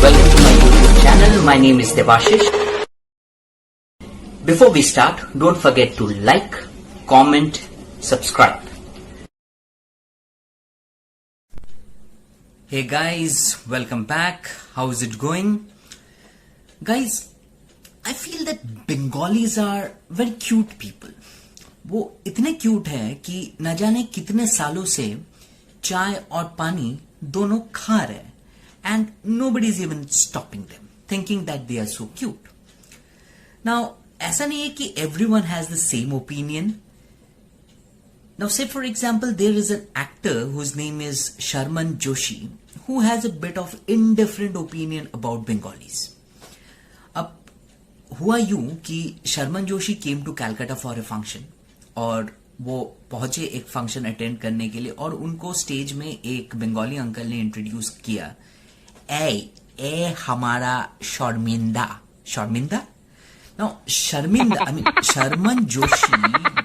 welcome to my YouTube channel. My name is Devashish. Before we start, don't forget to like, comment, subscribe. Hey guys, welcome back. How's it going? Guys, I feel that Bengalis are very cute people. वो इतने cute है कि न जाने कितने सालों से चाय और पानी दोनों खा रहे and nobody is even stopping them thinking that they are so cute. Now ऐसा नहीं है कि everyone has the same opinion. Now say for example there is an actor whose name is Sharman Joshi who has a bit of indifferent opinion about Bengalis. अब हुआ यूं कि Sharman Joshi came to Calcutta for a function और वो पहुंचे एक फंक्शन अटेंड करने के लिए और उनको स्टेज में एक बंगाली अंकल ने इंट्रोड्यूस किया. ए हमारा शर्मिंदा नाउ शर्मिंदा I mean Sharman Joshi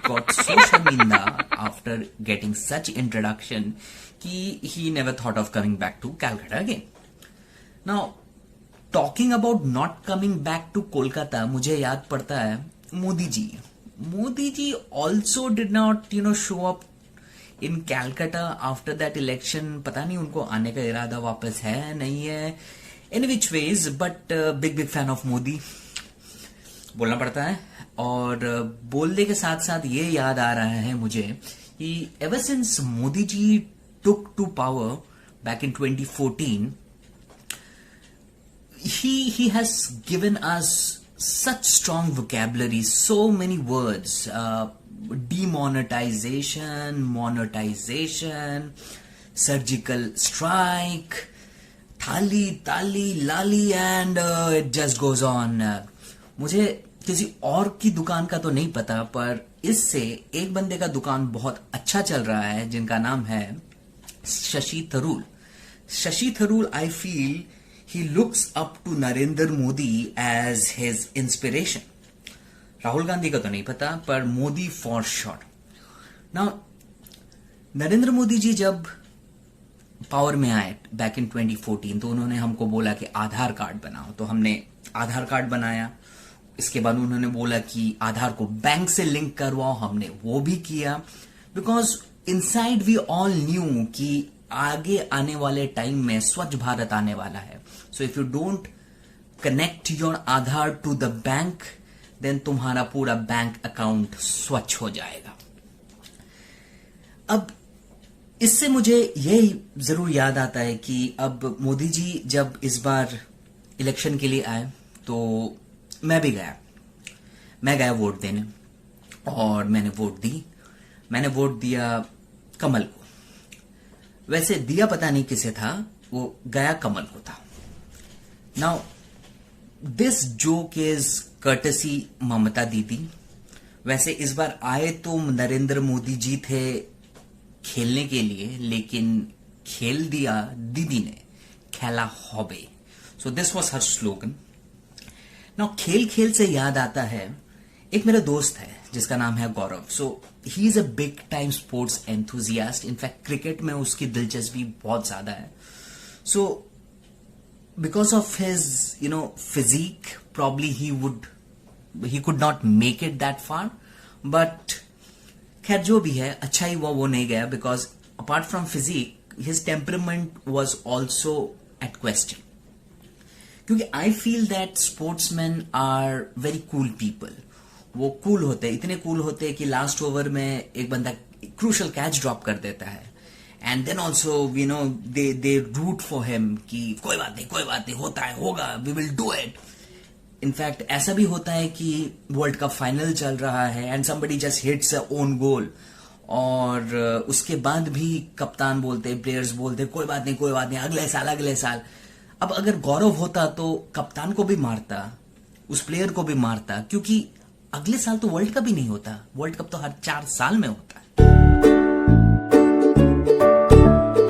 got so शर्मिंदा आफ्टर गेटिंग सच इंट्रोडक्शन कि he never thought of coming back to Calcutta again. Now talking about not coming back to Kolkata मुझे याद पड़ता है Modi ji. Modi ji also did not, show up in Calcutta after that election. पता नहीं उनको आने का इरादा वापस है नहीं है. In which ways, but big fan of Modi. बोलना पड़ता है. और बोलने के साथ साथ ये याद आ रहा है मुझे कि ever since Modi ji took to power back in 2014, he has given us such strong vocabulary, so many words, demonetization, monetization, surgical strike, thali, tali, lali, and it just goes on. मुझे किसी और की दुकान का तो नहीं पता पर इससे एक बंदे का दुकान बहुत अच्छा चल रहा है जिनका नाम है Shashi Tharoor. Shashi Tharoor I feel he looks up to Narendra Modi as his inspiration. Rahul Gandhi का तो नहीं पता पर Modi for sure. Now Narendra Modi ji जब पावर में आए बैक इन 2014 तो उन्होंने हमको बोला कि आधार कार्ड बनाओ तो हमने आधार कार्ड बनाया. इसके बाद उन्होंने बोला कि आधार को बैंक से लिंक करवाओ, हमने वो भी किया because inside we all knew कि आगे आने वाले टाइम में स्वच्छ भारत आने वाला है. So if you don't connect your Aadhaar to the bank then तुम्हारा पूरा बैंक अकाउंट स्वच्छ हो जाएगा. अब इससे मुझे यही जरूर याद आता है कि अब मोदी जी जब इस बार इलेक्शन के लिए आए तो मैं भी गया. मैं गया वोट देने और मैंने वोट दी. मैंने वोट दिया कमल को. वैसे दिया पता नहीं किसे था, वो गया कमल को था. Now this joke is courtesy Mamata Didi. वैसे इस बार आए तो नरेंद्र मोदी जी थे खेलने के लिए लेकिन खेल दिया दीदी ने, खेला हॉबे. So this was her slogan. Now खेल खेल से याद आता है एक मेरा दोस्त है जिसका नाम है Gaurav. So he is a big time sports enthusiast. In fact cricket में उसकी दिलचस्पी बहुत ज्यादा है. So because of his physique probably he could not make it that far. But खैर जो भी है अच्छा ही हुआ वो नहीं गया because apart from physique his temperament was also at question. क्योंकि I feel that sportsman are very cool people. वो कूल होते हैं, इतने कूल होते हैं कि लास्ट ओवर में एक बंदा क्रूशल कैच ड्रॉप कर देता है and then also they root for him कि कोई बात नहीं होता है होगा we will do it. In fact ऐसा भी होता है कि वर्ल्ड कप फाइनल चल रहा है and somebody just hits a own goal और उसके बाद भी कप्तान बोलते, प्लेयर्स बोलते कोई बात नहीं अगले साल. अब अगर गौरव होता तो कप्तान को भी मारता, उस प्लेयर को भी मारता क्योंकि अगले साल तो वर्ल्ड कप ही नहीं होता. वर्ल्ड कप तो हर 4 साल में होता है.